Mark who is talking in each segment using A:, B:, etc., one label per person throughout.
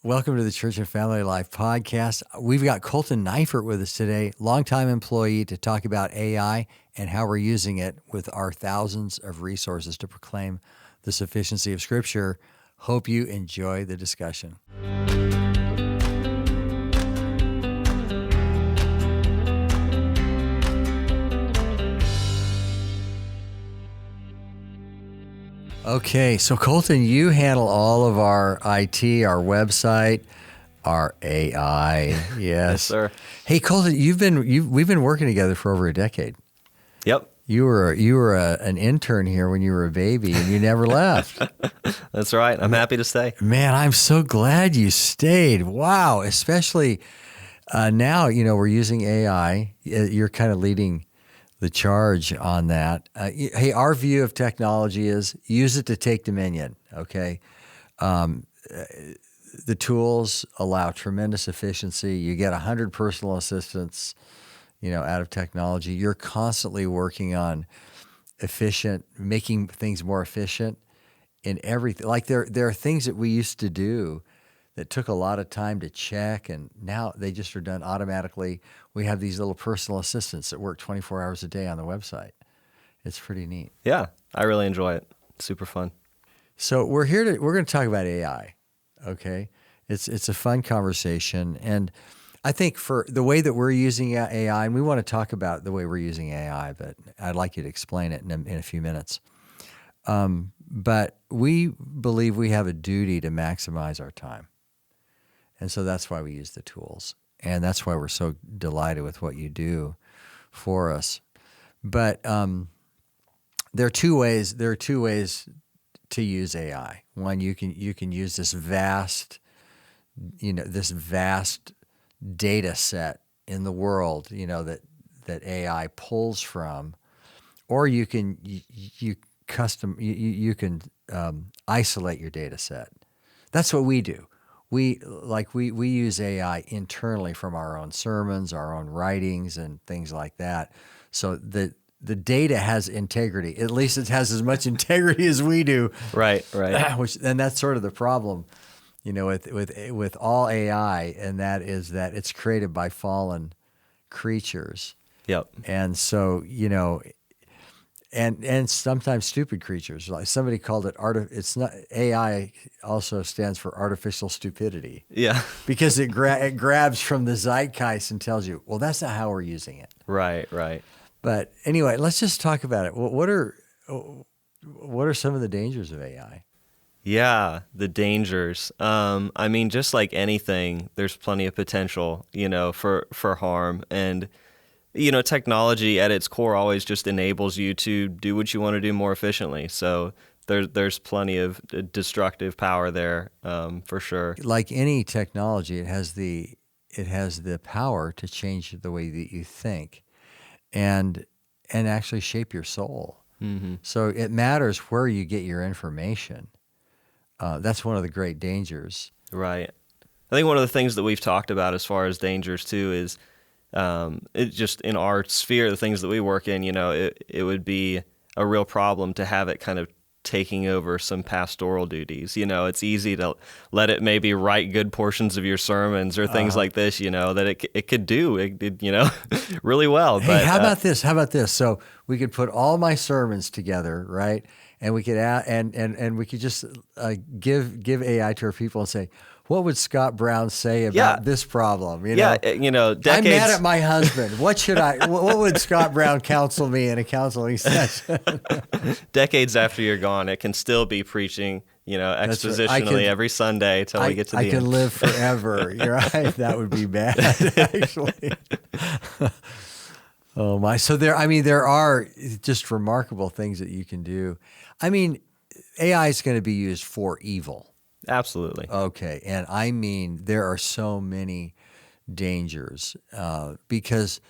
A: Welcome to the Church and Family Life podcast. We've got Colton Neifert with us today, longtime employee, to talk about AI and how we're using it with our thousands of resources to proclaim the sufficiency of Scripture. Hope you enjoy the discussion. Okay, so Colton, you handle all of our IT, our website, our AI. Yes,
B: Yes, sir.
A: Hey, Colton, we've been working together for over a decade.
B: Yep,
A: You were an intern here when you were a baby, and you never left.
B: that's right. I'm happy to stay.
A: Man, I'm so glad you stayed. Wow, especially now. We're using AI. You're kind of leading the charge on that. Hey, our view of technology is use it to take dominion, okay? The tools allow tremendous efficiency. You get 100 personal assistants, out of technology. You're constantly working on making things more efficient in everything. Like there are things that we used to do that took a lot of time to check, and now they just are done automatically. We have these little personal assistants that work 24 hours a day on the website. It's pretty neat.
B: Yeah, I really enjoy it. Super fun.
A: So we're going to talk about AI. Okay, it's a fun conversation, and I think for the way that we're using AI, and we want to talk about the way we're using AI, but I'd like you to explain it in a few minutes. But we believe we have a duty to maximize our time. And so that's why we use the tools. And that's why we're so delighted with what you do for us. But there are two ways to use AI. One, you can use this vast data set in the world, that AI pulls from, or you can isolate your data set. That's what we do. We use AI internally from our own sermons, our own writings, and things like that. So the data has integrity. At least it has as much integrity as we do.
B: Right.
A: And that's sort of the problem, with all AI, and that is that it's created by fallen creatures.
B: Yep.
A: And so, and sometimes stupid creatures. Like somebody called it it's not AI. Also stands for artificial stupidity.
B: Yeah.
A: Because it grabs from the zeitgeist and tells you, well, that's not how we're using it.
B: Right.
A: But anyway, let's just talk about it. What are some of the dangers of AI?
B: Yeah, the dangers. Just like anything, there's plenty of potential, for harm. And technology at its core always just enables you to do what you want to do more efficiently. So there's plenty of destructive power there, for sure.
A: Like any technology, it has the power to change the way that you think, and actually shape your soul.
B: Mm-hmm.
A: So it matters where you get your information. That's one of the great dangers.
B: Right. I think one of the things that we've talked about as far as dangers too is it just in our sphere, the things that we work in, it would be a real problem to have it kind of taking over some pastoral duties. It's easy to let it maybe write good portions of your sermons or things like this, that it could do, really well.
A: Hey,
B: but,
A: how about this? So we could put all my sermons together, right? And we could add, and we could just give AI to our people and say, what would Scott Brown say about this problem?
B: Decades.
A: I'm mad at my husband. What would Scott Brown counsel me in a counseling session?
B: Decades after you're gone, it can still be preaching, expositionally every Sunday till we get to the end.
A: I can live forever. You're right. That would be bad, actually. Oh my! So there are just remarkable things that you can do. AI is going to be used for evil.
B: Absolutely.
A: Okay, and there are so many dangers because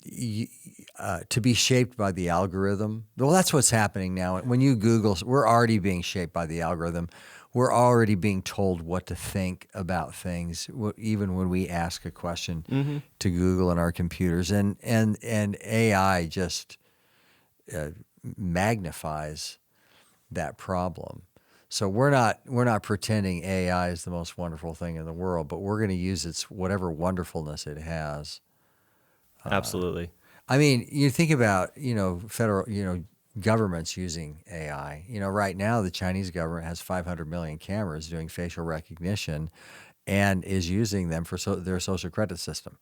A: to be shaped by the algorithm. Well, that's what's happening now. When you Google, we're already being shaped by the algorithm. We're already being told what to think about things, even when we ask a question to Google in our computers. And AI just magnifies that problem. So we're not pretending AI is the most wonderful thing in the world, but we're going to use its whatever wonderfulness it has.
B: Absolutely.
A: I mean, you think about, federal, governments using AI. Right now the Chinese government has 500 million cameras doing facial recognition and is using them for their social credit system.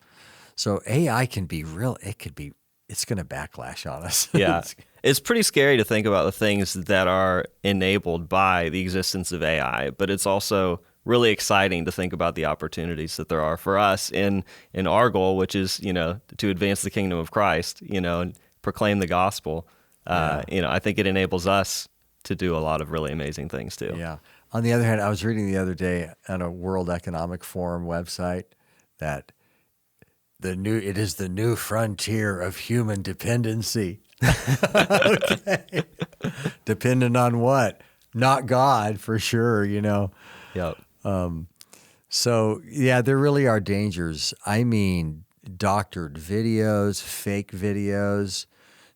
A: So AI can be real. It's going to backlash on us.
B: Yeah. It's pretty scary to think about the things that are enabled by the existence of AI, but it's also really exciting to think about the opportunities that there are for us in our goal, which is, to advance the kingdom of Christ, and proclaim the gospel. I think it enables us to do a lot of really amazing things too.
A: Yeah. On the other hand, I was reading the other day on a World Economic Forum website that it is the new frontier of human dependency. Okay. Dependent on what? Not God, for sure,
B: Yep.
A: So, yeah, there really are dangers. I mean, doctored videos, fake videos.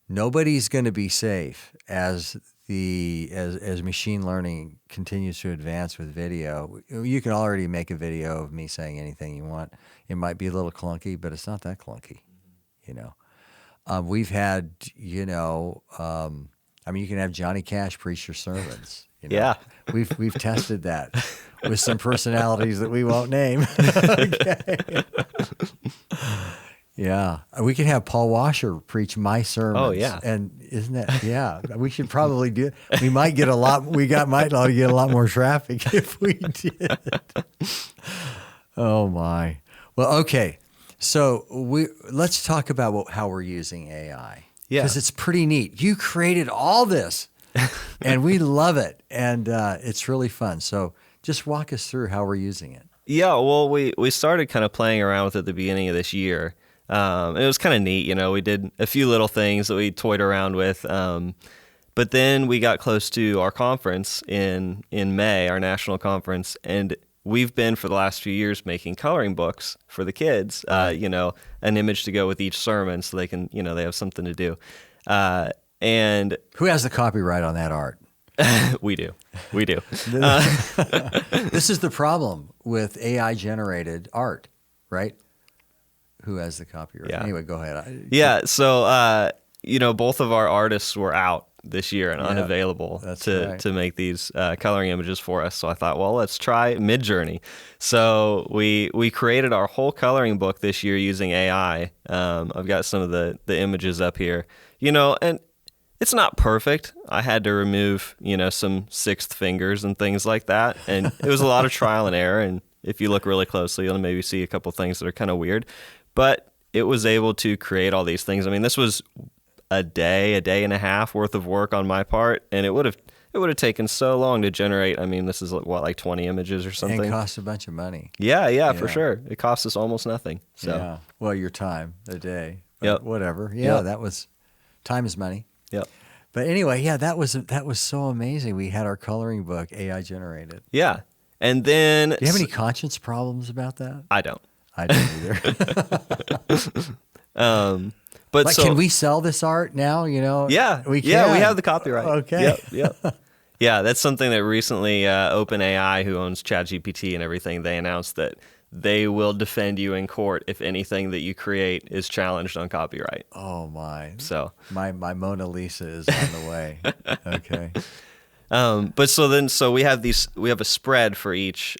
A: Nobody's going to be safe as machine learning continues to advance with video. You can already make a video of me saying anything you want. It might be a little clunky, but it's not that clunky, We've had, you can have Johnny Cash preach your sermons.
B: Yeah.
A: We've tested that with some personalities that we won't name. Okay. Yeah. We can have Paul Washer preach my sermons.
B: Oh, yeah.
A: And isn't that, yeah, we should probably do it. We might get might get a lot more traffic if we did. Oh my. Well, okay. So let's talk about how we're using AI.
B: Yeah.
A: Because it's pretty neat. You created all this and we love it. And it's really fun. So just walk us through how we're using it.
B: Yeah, well, we started kind of playing around with it at the beginning of this year. It was kind of neat, we did a few little things that we toyed around with. But then we got close to our conference in May, our national conference, and we've been for the last few years making coloring books for the kids, an image to go with each sermon so they can, they have something to do. And
A: who has the copyright on that art?
B: We do.
A: This is the problem with AI generated art, right? Who has the copyright?
B: Yeah.
A: Anyway, go ahead.
B: Yeah. So, both of our artists were out this year and unavailable to make these coloring images for us. So I thought, well, let's try Midjourney. So we created our whole coloring book this year using AI. I've got some of the images up here, and it's not perfect. I had to remove, some sixth fingers and things like that. And it was a lot of trial and error. And if you look really closely, you'll maybe see a couple things that are kind of weird. But it was able to create all these things. I mean, this was a day and a half worth of work on my part, and it would have taken so long to generate. I mean, this is like 20 images or something.
A: And cost a bunch of money.
B: Yeah, for sure. It cost us almost nothing. So,
A: yeah. Well, your time, a day.
B: Yep.
A: Whatever. Yeah,
B: yep.
A: That was time is money.
B: Yep.
A: But anyway, yeah, that was so amazing. We had our coloring book AI generated.
B: Yeah. And then,
A: do you have any conscience problems about that?
B: I don't.
A: I don't either.
B: But
A: can we sell this art now?
B: Yeah,
A: we can.
B: Yeah, we have the copyright.
A: Okay.
B: Yep. Yeah, that's something that recently OpenAI, who owns ChatGPT and everything, they announced that they will defend you in court if anything that you create is challenged on copyright.
A: Oh my!
B: So
A: my Mona Lisa is on the way. Okay.
B: But so we have a spread for each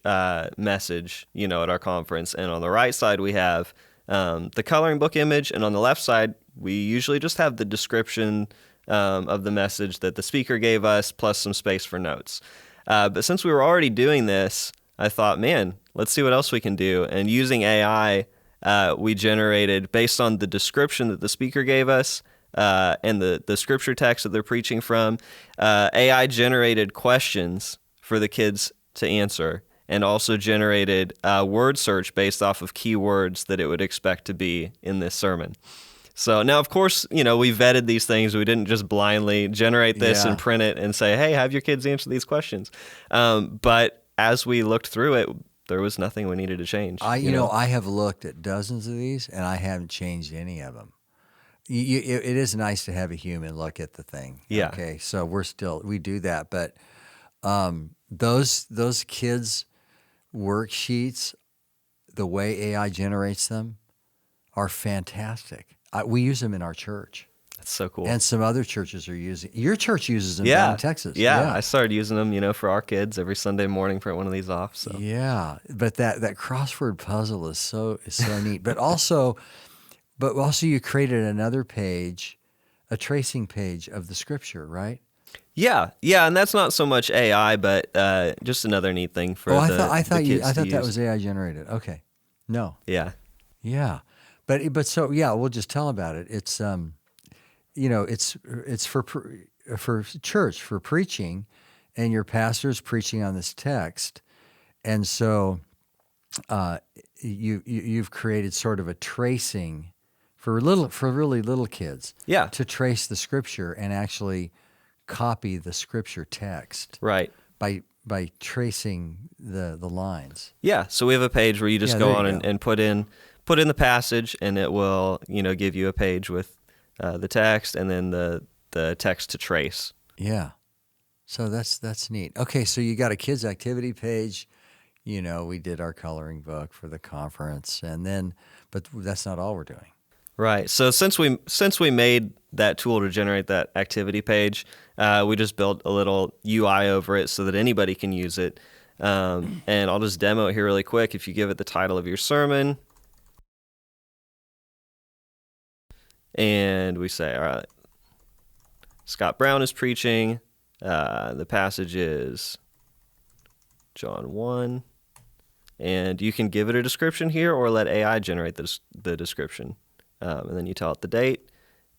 B: message, at our conference, and on the right side we have the coloring book image, and on the left side we usually just have the description of the message that the speaker gave us, plus some space for notes. But since we were already doing this, I thought, man, let's see what else we can do. And using AI, we generated, based on the description that the speaker gave us, and the scripture text that they're preaching from, AI generated questions for the kids to answer, and also generated a word search based off of keywords that it would expect to be in this sermon. So now, of course, we vetted these things. We didn't just blindly generate this and print it and say, hey, have your kids answer these questions. But as we looked through it, there was nothing we needed to change.
A: I have looked at dozens of these, and I haven't changed any of them. It is nice to have a human look at the thing.
B: Yeah.
A: Okay. So we do that, but those kids' worksheets, the way AI generates them, are fantastic. We use them in our church.
B: That's so cool.
A: And some other churches are using. Your church uses them
B: Yeah.
A: down in Texas.
B: Yeah. I started using them, for our kids every Sunday morning, print one of these off. So
A: Yeah, but that crossword puzzle is so neat. But also you created another page, a tracing page of the scripture, right?
B: Yeah, and that's not so much AI, but just another neat thing for
A: I
B: the
A: thought
B: kids to
A: that
B: use.
A: was AI generated. Okay, no,
B: Yeah,
A: but so yeah, we'll just tell about it. It's it's for church, for preaching, and your pastor's preaching on this text, and so you've created sort of a tracing for really little kids, to trace the scripture and actually copy the scripture text,
B: right,
A: by tracing the lines.
B: Yeah, so we have a page where you just go on and put in the passage, and it will give you a page with the text and then the text to trace.
A: Yeah, so that's neat. Okay, so you got a kids activity page. We did our coloring book for the conference, but that's not all we're doing.
B: Right. So since we made that tool to generate that activity page, we just built a little UI over it so that anybody can use it. And I'll just demo it here really quick. If you give it the title of your sermon, and we say, all right, Scott Brown is preaching. The passage is John 1. And you can give it a description here or let AI generate the description. And then you tell it the date,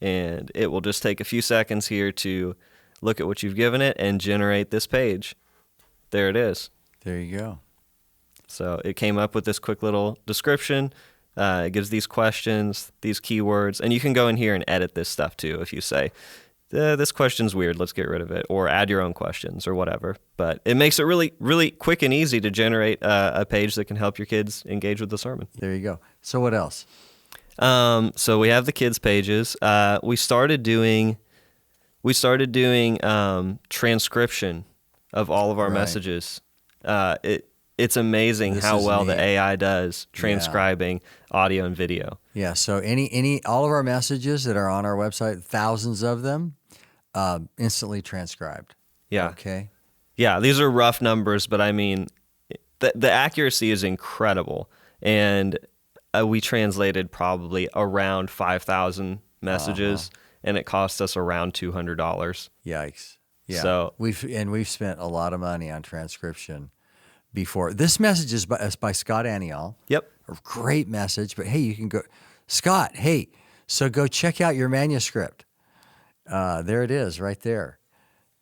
B: and it will just take a few seconds here to look at what you've given it and generate this page. There it is.
A: There you go.
B: So it came up with this quick little description. It gives these questions, these keywords, and you can go in here and edit this stuff too if you say, this question's weird, let's get rid of it, or add your own questions or whatever. But it makes it really, really quick and easy to generate a page that can help your kids engage with the sermon.
A: There you go. So what else?
B: So we have the kids pages. We started doing transcription of all of our messages. It's amazing how well the AI does transcribing audio and video.
A: Yeah. So all of our messages that are on our website, thousands of them, instantly transcribed.
B: Yeah.
A: Okay.
B: Yeah. These are rough numbers, but I mean, the accuracy is incredible. And we translated probably around 5,000 messages, and it cost us around $200.
A: Yikes! Yeah.
B: So
A: we've spent a lot of money on transcription before. This message is by Scott Aniol.
B: Yep.
A: A great message. But hey, you can go, Scott. Hey, so go check out your manuscript. There it is, right there.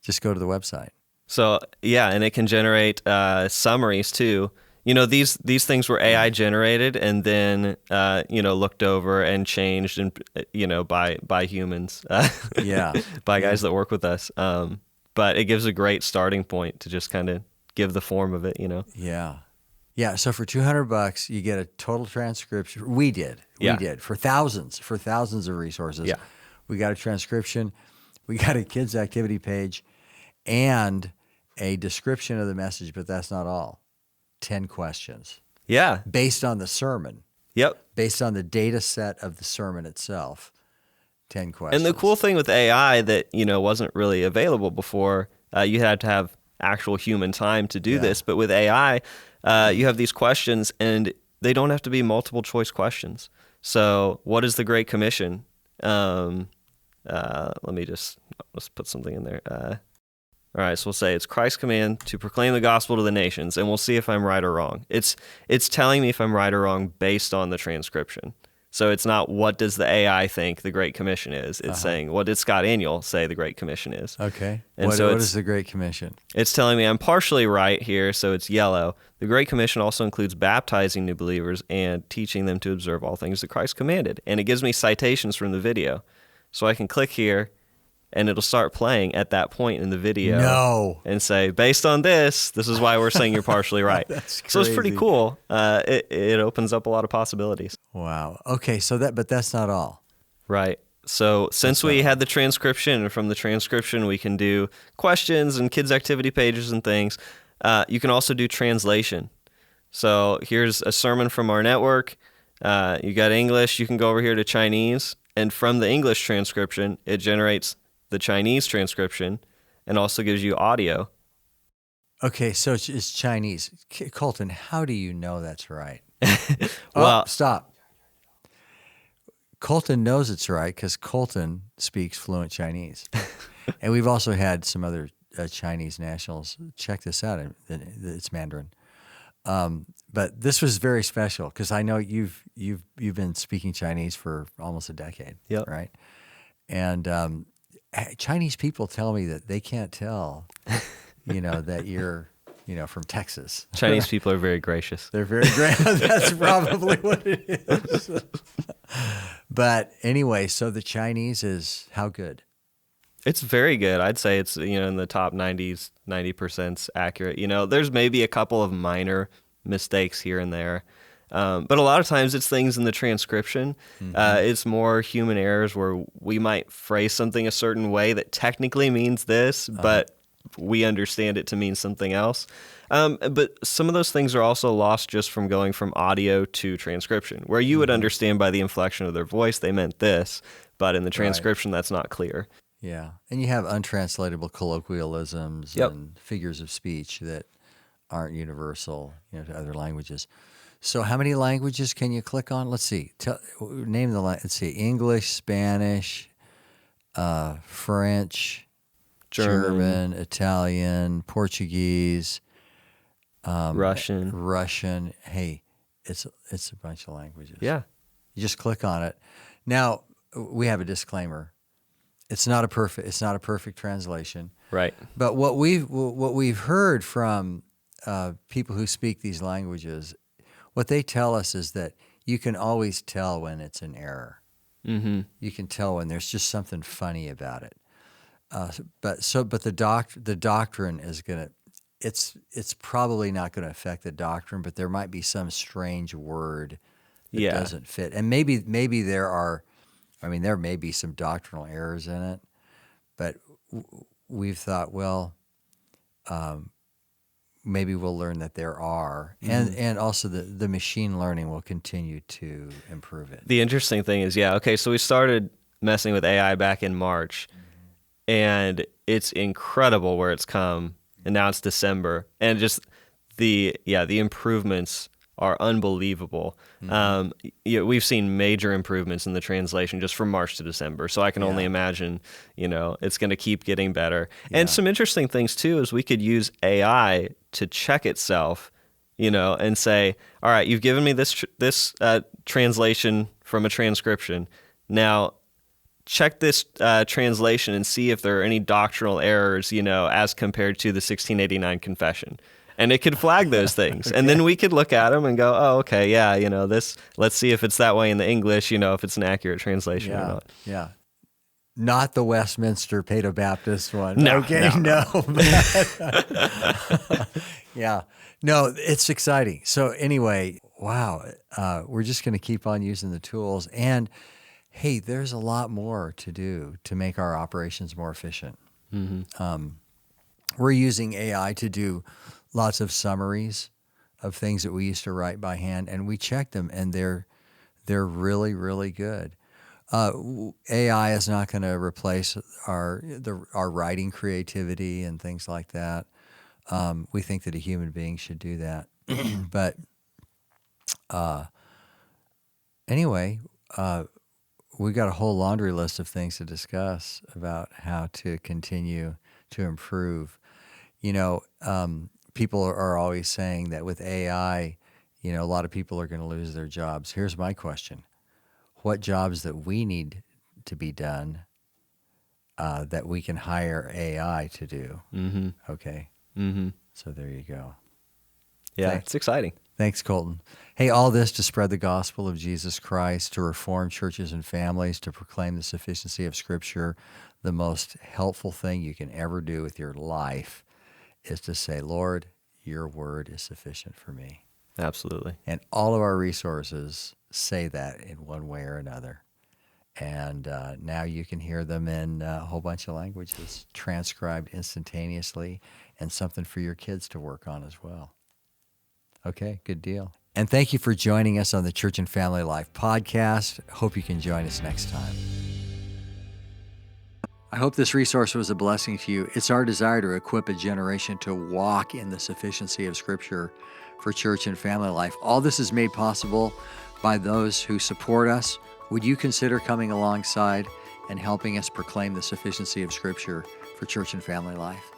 A: Just go to the website.
B: So yeah, and it can generate summaries too. These things were AI generated and then looked over and changed and by humans. By guys that work with us. But it gives a great starting point to just kind of give the form of it,
A: Yeah. So for $200, you get a total transcription. We did for thousands of resources.
B: Yeah.
A: We got a transcription. We got a kids activity page and a description of the message, but that's not all. 10 questions.
B: Yeah.
A: Based on the sermon.
B: Yep.
A: Based on the data set of the sermon itself. 10 questions.
B: And the cool thing with AI that, wasn't really available before, you had to have actual human time to do this. But with AI, you have these questions and they don't have to be multiple choice questions. So what is the Great Commission? Let's put something in there. All right, so we'll say it's Christ's command to proclaim the gospel to the nations, and we'll see if I'm right or wrong. It's telling me if I'm right or wrong based on the transcription. So it's not what does the AI think the Great Commission is. It's saying what did Scott Aniol say the Great Commission is.
A: Okay.
B: And
A: what is the Great Commission?
B: It's telling me I'm partially right here, so it's yellow. The Great Commission also includes baptizing new believers and teaching them to observe all things that Christ commanded. And it gives me citations from the video. So I can click here, and it'll start playing at that point in the video.
A: No.
B: And say, based on this is why we're saying you're partially right.
A: That's crazy.
B: So it's pretty cool. It opens up a lot of possibilities.
A: Wow. Okay, but that's not all.
B: Right. So since we had the transcription, and from the transcription we can do questions and kids activity pages and things, You can also do translation. So here's a sermon from our network. You got English. You can go over here to Chinese, and from the English transcription, it generates the Chinese transcription and also gives you audio.
A: Okay, so it's Chinese. Colton, how do you know that's right?
B: Well,
A: Stop. Colton knows it's right because Colton speaks fluent Chinese. And we've also had some other Chinese nationals check this out. It's Mandarin. But this was very special because I know you've been speaking Chinese for almost a decade,
B: Yep.
A: right? And Chinese people tell me that they can't tell, that you're, from Texas.
B: Chinese people are very gracious.
A: They're very great. That's probably what it is. But anyway, so the Chinese is how good?
B: It's very good. I'd say it's, in the top 90% accurate. There's maybe a couple of minor mistakes here and there. But a lot of times it's things in the transcription. It's more human errors where we might phrase something a certain way that technically means this, but we understand it to mean something else. But some of those things are also lost just from going from audio to transcription, where you would understand by the inflection of their voice they meant this, but in the transcription that's not clear.
A: Yeah. And you have untranslatable colloquialisms and figures of speech that aren't universal, to other languages. So how many languages can you click on? Let's see. Name the let's see. English, Spanish, French, German, Italian, Portuguese, Russian. Hey, it's a bunch of languages.
B: Yeah.
A: You just click on it. Now, we have a disclaimer. It's not a perfect translation.
B: Right.
A: But what we've heard from people who speak these languages, what they tell us is that you can always tell when it's an error.
B: Mm-hmm.
A: You can tell when there's just something funny about it. But the doctrine is gonna. It's probably not going to affect the doctrine, but there might be some strange word that doesn't fit, and maybe there are. I mean, there may be some doctrinal errors in it, but we've thought, well, maybe we'll learn that there are, and also the machine learning will continue to improve it.
B: The interesting thing is, so we started messing with AI back in March, and it's incredible where it's come, and now it's December, and just the improvements are unbelievable. We've seen major improvements in the translation just from March to December. So I can only imagine, it's going to keep getting better. Yeah. And some interesting things too is we could use AI to check itself, and say, all right, you've given me this translation from a transcription. Now check this translation and see if there are any doctrinal errors, as compared to the 1689 confession. And it could flag those things. Okay. And then we could look at them and go, oh, okay, this, let's see if it's that way in the English, if it's an accurate translation or not.
A: Yeah. Not the Westminster Paedo-Baptist one.
B: No.
A: Okay, no. Yeah. No, it's exciting. So anyway, wow, we're just going to keep on using the tools. And, hey, there's a lot more to do to make our operations more efficient. Mm-hmm. We're using AI to do lots of summaries of things that we used to write by hand, and we check them, and they're really, really good. AI is not going to replace our writing creativity and things like that. We think that a human being should do that. But anyway, we got a whole laundry list of things to discuss about how to continue to improve. People are always saying that with AI, a lot of people are going to lose their jobs. Here's my question. What jobs that we need to be done that we can hire AI to do? Mm-hmm. Okay. Mm-hmm. So there you go.
B: Yeah, it's exciting.
A: Thanks, Colton. Hey, all this to spread the gospel of Jesus Christ, to reform churches and families, to proclaim the sufficiency of Scripture. The most helpful thing you can ever do with your life is to say, Lord, your word is sufficient for me.
B: Absolutely.
A: And all of our resources say that in one way or another. And now you can hear them in a whole bunch of languages, transcribed instantaneously, and something for your kids to work on as well. Okay, good deal. And thank you for joining us on the Church and Family Life podcast. Hope you can join us next time. I hope this resource was a blessing to you. It's our desire to equip a generation to walk in the sufficiency of Scripture for church and family life. All this is made possible by those who support us. Would you consider coming alongside and helping us proclaim the sufficiency of Scripture for church and family life?